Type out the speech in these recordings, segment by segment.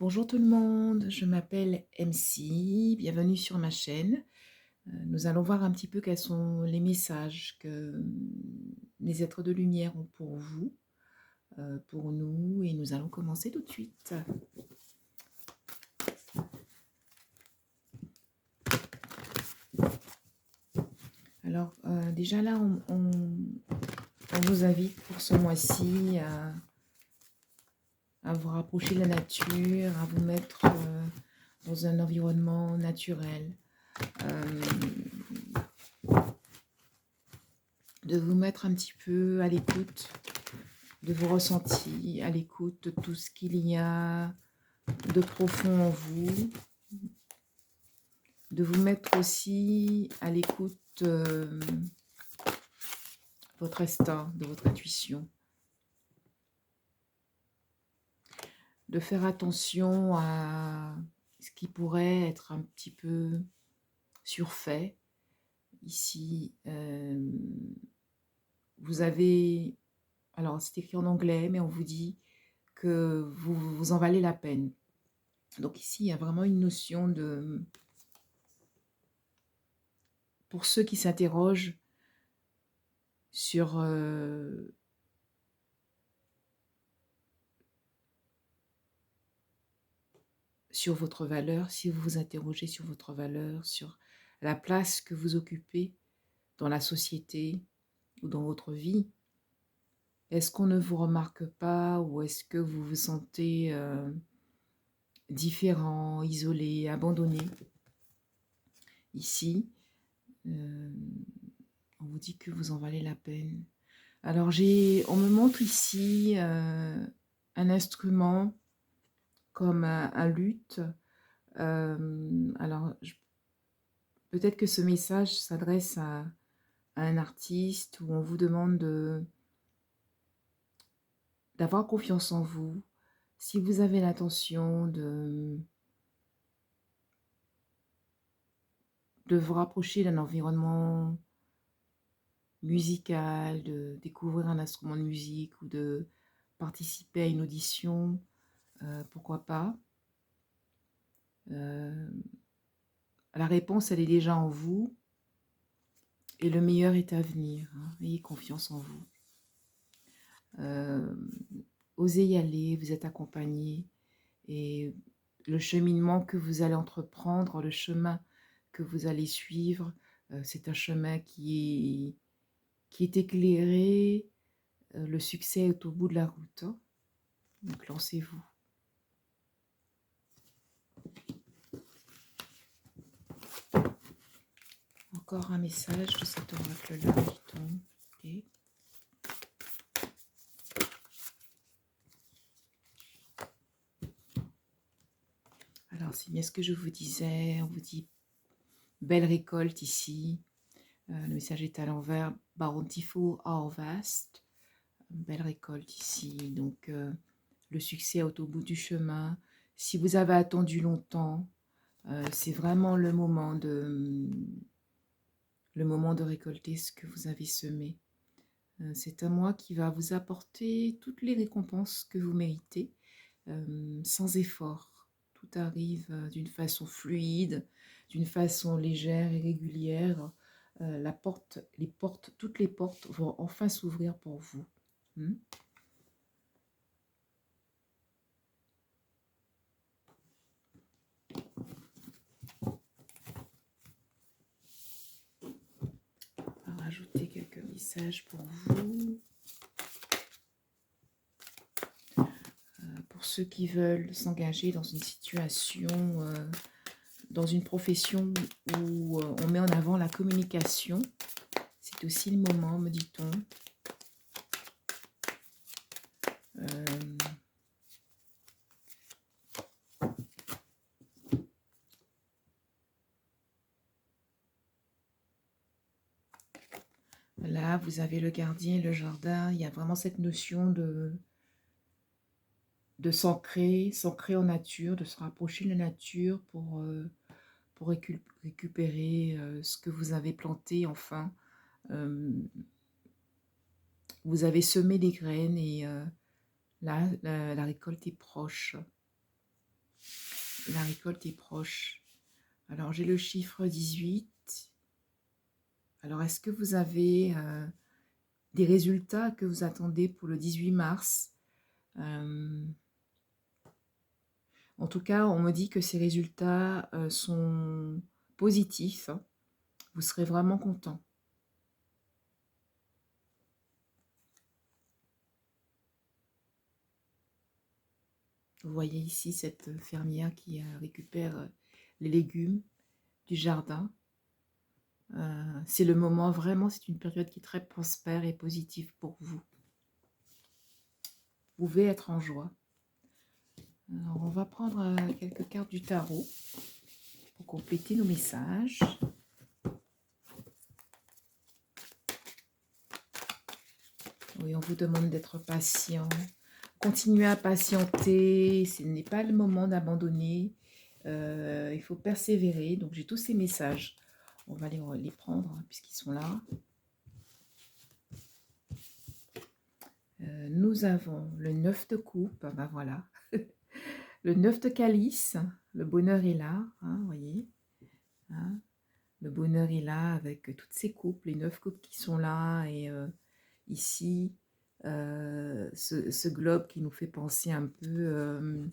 Bonjour tout le monde, je m'appelle MC, bienvenue sur ma chaîne. Nous allons voir un petit peu quels sont les messages que les êtres de lumière ont pour vous, pour nous, et nous allons commencer tout de suite. Alors déjà là, on vous invite pour ce mois-ci à vous rapprocher de la nature, à vous mettre dans un environnement naturel. De vous mettre un petit peu à l'écoute de vos ressentis, à l'écoute de tout ce qu'il y a de profond en vous, de vous mettre aussi à l'écoute de votre instinct, de votre intuition, de faire attention à ce qui pourrait être un petit peu surfait. Ici, vous avez, alors c'est écrit en anglais, mais on vous dit que vous en valez la peine. Donc ici, il y a vraiment une notion de, pour ceux qui s'interrogent sur sur votre valeur, si vous vous interrogez sur votre valeur, sur la place que vous occupez dans la société ou dans votre vie, est-ce qu'on ne vous remarque pas ou est-ce que vous vous sentez différent, isolé, abandonné? Ici, on vous dit que vous en valez la peine. Alors on me montre ici un instrument comme un luth. Alors, peut-être que ce message s'adresse à un artiste où on vous demande d'avoir confiance en vous. Si vous avez l'intention de vous rapprocher d'un environnement musical, de découvrir un instrument de musique ou de participer à une audition, pourquoi pas. La réponse, elle est déjà en vous et le meilleur est à venir. Hein. Ayez confiance en vous. Osez y aller, vous êtes accompagné et le cheminement que vous allez entreprendre, le chemin que vous allez suivre, c'est un chemin qui est éclairé, le succès est au bout de la route. Hein. Donc lancez-vous. Encore un message de cet oracle-là qui tombe. Okay. Alors c'est bien ce que je vous disais, on vous dit belle récolte ici. Le message est à l'envers, bountiful harvest. Belle récolte ici, donc le succès est au bout du chemin. Si vous avez attendu longtemps, c'est vraiment le moment de récolter ce que vous avez semé. C'est un mois qui va vous apporter toutes les récompenses que vous méritez, sans effort. Tout arrive d'une façon fluide, d'une façon légère et régulière. Toutes les portes vont enfin s'ouvrir pour vous. On va rajouter quelques messages pour vous. Pour ceux qui veulent s'engager dans une situation, dans une profession où on met en avant la communication, c'est aussi le moment, me dit-on. Là, vous avez le gardien, le jardin. Il y a vraiment cette notion de s'ancrer en nature, de se rapprocher de la nature pour récupérer ce que vous avez planté, enfin. Vous avez semé des graines et là, la récolte est proche. La récolte est proche. Alors, j'ai le chiffre 18. Alors, est-ce que vous avez des résultats que vous attendez pour le 18 mars? En tout cas, on me dit que ces résultats sont positifs. Vous serez vraiment content. Vous voyez ici cette fermière qui récupère les légumes du jardin. C'est le moment, vraiment, c'est une période qui est très prospère et positive pour vous. Vous pouvez être en joie. Alors, on va prendre quelques cartes du tarot pour compléter nos messages. Oui, on vous demande d'être patient. Continuez à patienter. Ce n'est pas le moment d'abandonner. Il faut persévérer. Donc, j'ai tous ces messages. On va les prendre hein, puisqu'ils sont là. Nous avons le 9 de coupe. Ben voilà. Le 9 de calice. Le bonheur est là. Hein, vous voyez. Hein, le bonheur est là avec toutes ces coupes. Les 9 coupes qui sont là. Et ici, ce globe qui nous fait penser un peu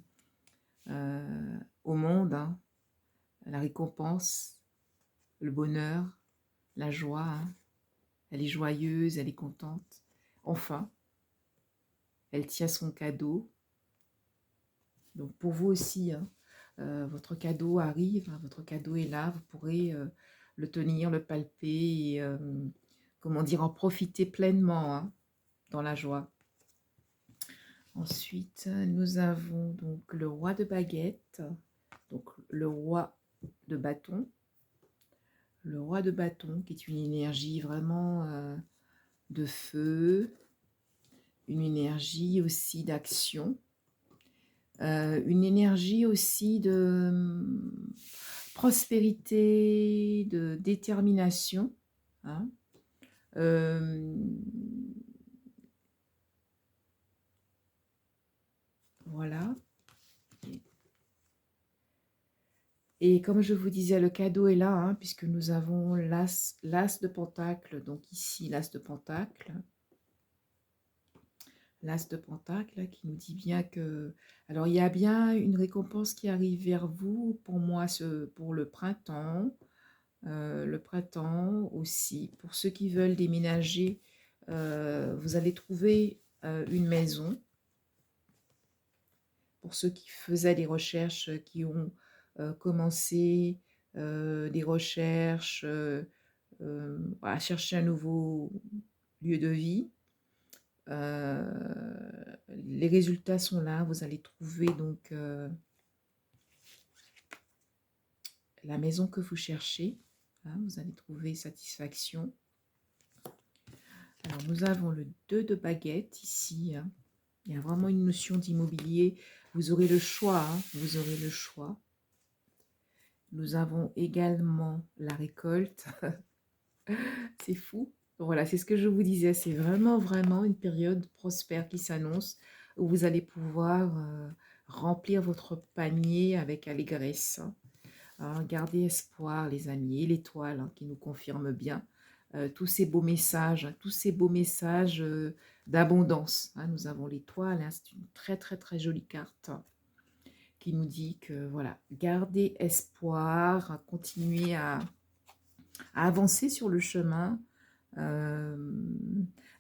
au monde. Hein, la récompense, le bonheur, la joie. Hein. Elle est joyeuse, elle est contente. Enfin, elle tient son cadeau. Donc pour vous aussi, hein, votre cadeau arrive, hein, votre cadeau est là, vous pourrez le tenir, le palper et, comment dire, en profiter pleinement hein, dans la joie. Ensuite, nous avons donc le roi de baguette, donc le roi de bâton. Le roi de bâton qui est une énergie vraiment de feu, une énergie aussi d'action, une énergie aussi de prospérité, de détermination. Hein. Voilà. Et comme je vous disais, le cadeau est là, hein, puisque nous avons l'as de pentacle, donc ici l'as de pentacle. L'as de pentacle qui nous dit bien que... Alors, il y a bien une récompense qui arrive vers vous, pour moi, pour le printemps. Le printemps aussi. Pour ceux qui veulent déménager, vous allez trouver une maison. Pour ceux qui faisaient des recherches, qui ont commencé des recherches à chercher un nouveau lieu de vie, les résultats sont là. Vous allez trouver donc la maison que vous cherchez. Hein, vous allez trouver satisfaction. Alors, nous avons le 2 de baguette ici. Hein. Il y a vraiment une notion d'immobilier. Vous aurez le choix. Hein, vous aurez le choix. Nous avons également la récolte. C'est fou. Voilà, c'est ce que je vous disais. C'est vraiment, vraiment une période prospère qui s'annonce où vous allez pouvoir remplir votre panier avec allégresse. Hein, gardez espoir, les amis, et l'étoile hein, qui nous confirme bien tous ces beaux messages, hein, tous ces beaux messages d'abondance. Hein. Nous avons l'étoile, hein, c'est une très, très, très jolie carte qui nous dit que, voilà, gardez espoir, continuez à avancer sur le chemin,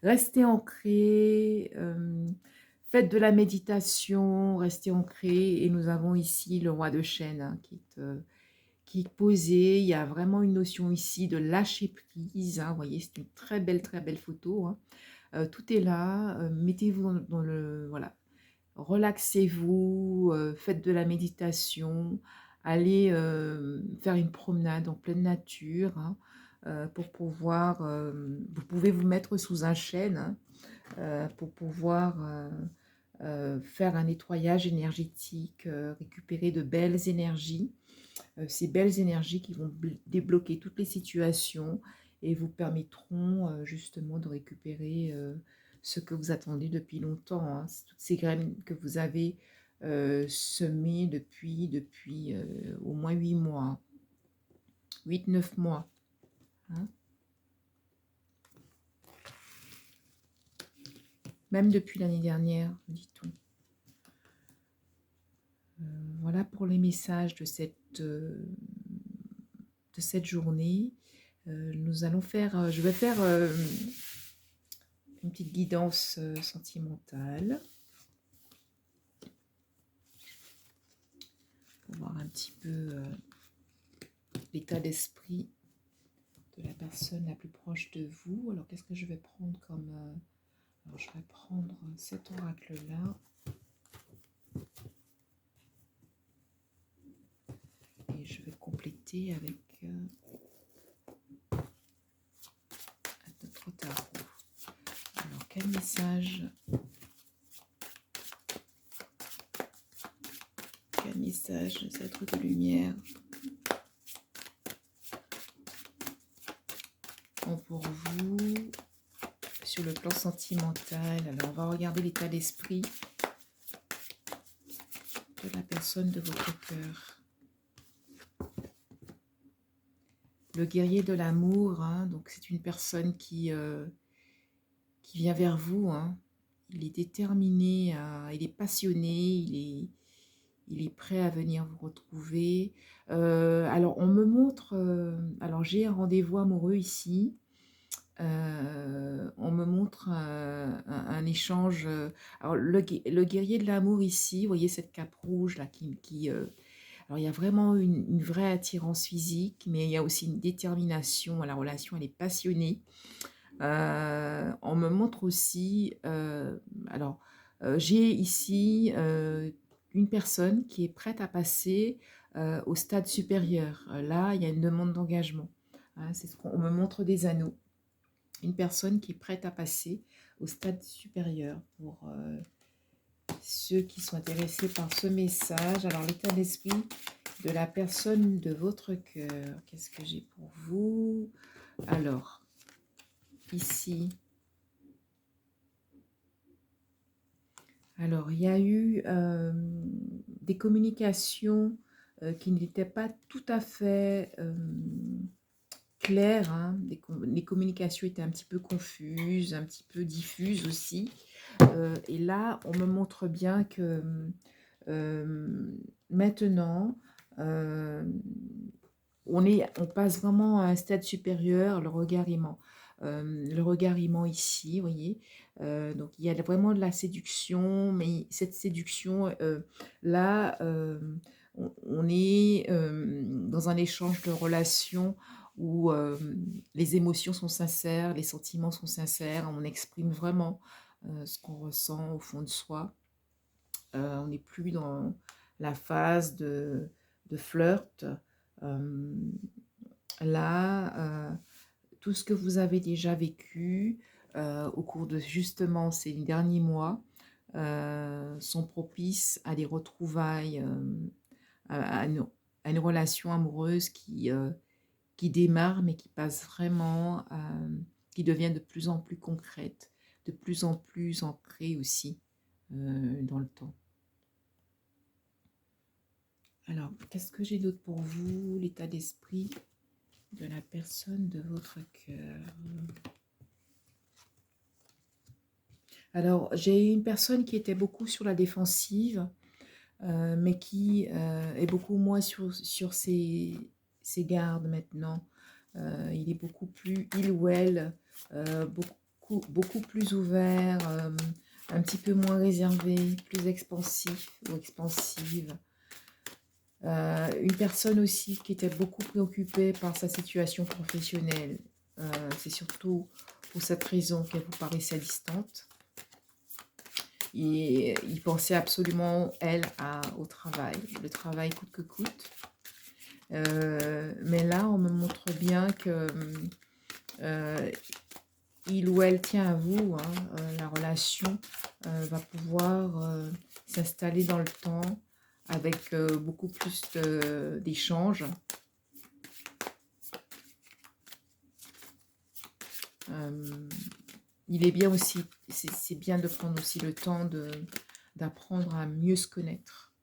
restez ancré, faites de la méditation, restez ancré. Et nous avons ici le roi de chêne hein, qui est posé. Il y a vraiment une notion ici de lâcher prise. Hein, vous voyez, c'est une très belle photo. Hein. Tout est là. Mettez-vous dans le... Voilà. Relaxez-vous, faites de la méditation, allez faire une promenade en pleine nature hein, pour pouvoir... vous pouvez vous mettre sous un chêne hein, pour pouvoir faire un nettoyage énergétique, récupérer de belles énergies. Ces belles énergies qui vont débloquer toutes les situations et vous permettront justement de récupérer ce que vous attendez depuis longtemps. Hein. Toutes ces graines que vous avez semé depuis au moins 8 mois, 8-9 mois. Hein. Même depuis l'année dernière, dit-on. Voilà pour les messages de cette journée. Nous allons faire, je vais faire une petite guidance sentimentale. Pour voir un petit peu l'état d'esprit de la personne la plus proche de vous. Alors, qu'est-ce que je vais prendre comme... alors, je vais prendre cet oracle-là. Et je vais compléter avec notre tarot. Alors, quel message des êtres de lumière ont pour vous sur le plan sentimental? Alors, on va regarder l'état d'esprit de la personne de votre cœur. Le guerrier de l'amour, hein, donc c'est une personne qui vient vers vous. Hein. Il est déterminé, il est passionné, il est prêt à venir vous retrouver. Alors, on me montre... alors, j'ai un rendez-vous amoureux ici. On me montre un échange. Alors, le guerrier de l'amour ici, vous voyez cette cape rouge là alors, il y a vraiment une vraie attirance physique, mais il y a aussi une détermination. La relation, elle est passionnée. On me montre aussi... alors, j'ai ici une personne qui est prête à passer au stade supérieur. Là, il y a une demande d'engagement. Hein, c'est ce qu'on me montre des anneaux. Une personne qui est prête à passer au stade supérieur. Pour ceux qui sont intéressés par ce message, alors l'état d'esprit de la personne de votre cœur. Qu'est-ce que j'ai pour vous? Alors, ici... Alors, il y a eu des communications qui n'étaient pas tout à fait claires. Hein. Les communications étaient un petit peu confuses, un petit peu diffuses aussi. Et là, on me montre bien que maintenant, on passe vraiment à un stade supérieur, le regard aimant. Ici, vous voyez. Donc, il y a vraiment de la séduction, mais cette séduction, là, on est dans un échange de relations où les émotions sont sincères, les sentiments sont sincères, on exprime vraiment ce qu'on ressent au fond de soi. On n'est plus dans la phase de flirt. Là, tout ce que vous avez déjà vécu au cours de justement ces derniers mois sont propices à des retrouvailles, à une relation amoureuse qui démarre, mais qui passe vraiment, qui devient de plus en plus concrète, de plus en plus ancrée aussi dans le temps. Alors, qu'est-ce que j'ai d'autre pour vous? L'état d'esprit de la personne de votre cœur. Alors, j'ai une personne qui était beaucoup sur la défensive, mais qui est beaucoup moins sur ses gardes maintenant. Il est beaucoup plus, il ou elle, beaucoup plus ouvert, un petit peu moins réservé, plus expansif ou expansive. Une personne aussi qui était beaucoup préoccupée par sa situation professionnelle. C'est surtout pour cette raison qu'elle vous paraissait distante. Et il pensait absolument, elle, au travail. Le travail coûte que coûte. Mais là, on me montre bien que il ou elle tient à vous. Hein, la relation va pouvoir s'installer dans le temps avec beaucoup plus d'échanges. Il est bien aussi, c'est bien de prendre aussi le temps de d'apprendre à mieux se connaître.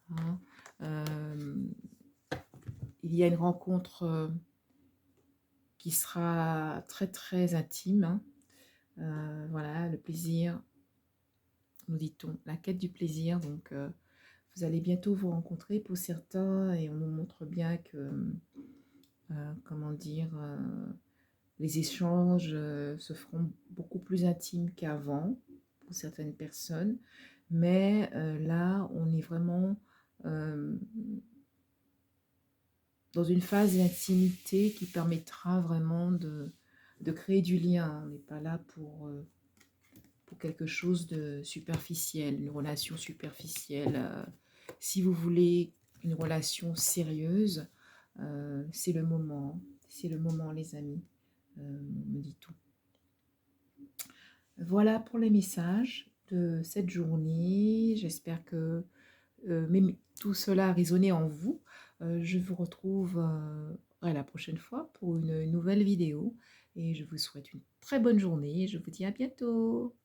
Hein. Euh, il y a une rencontre qui sera très très intime. Hein. Voilà, le plaisir, nous dit-on, la quête du plaisir. Donc, vous allez bientôt vous rencontrer pour certains et on nous montre bien que, comment dire, les échanges se feront beaucoup plus intimes qu'avant pour certaines personnes. Mais là, on est vraiment dans une phase d'intimité qui permettra vraiment de créer du lien. On n'est pas là pour quelque chose de superficiel, une relation superficielle. Si vous voulez une relation sérieuse, c'est le moment. C'est le moment, les amis. On me dit tout. Voilà pour les messages de cette journée. J'espère que tout cela a résonné en vous. Je vous retrouve à la prochaine fois pour une nouvelle vidéo. Et je vous souhaite une très bonne journée. Je vous dis à bientôt.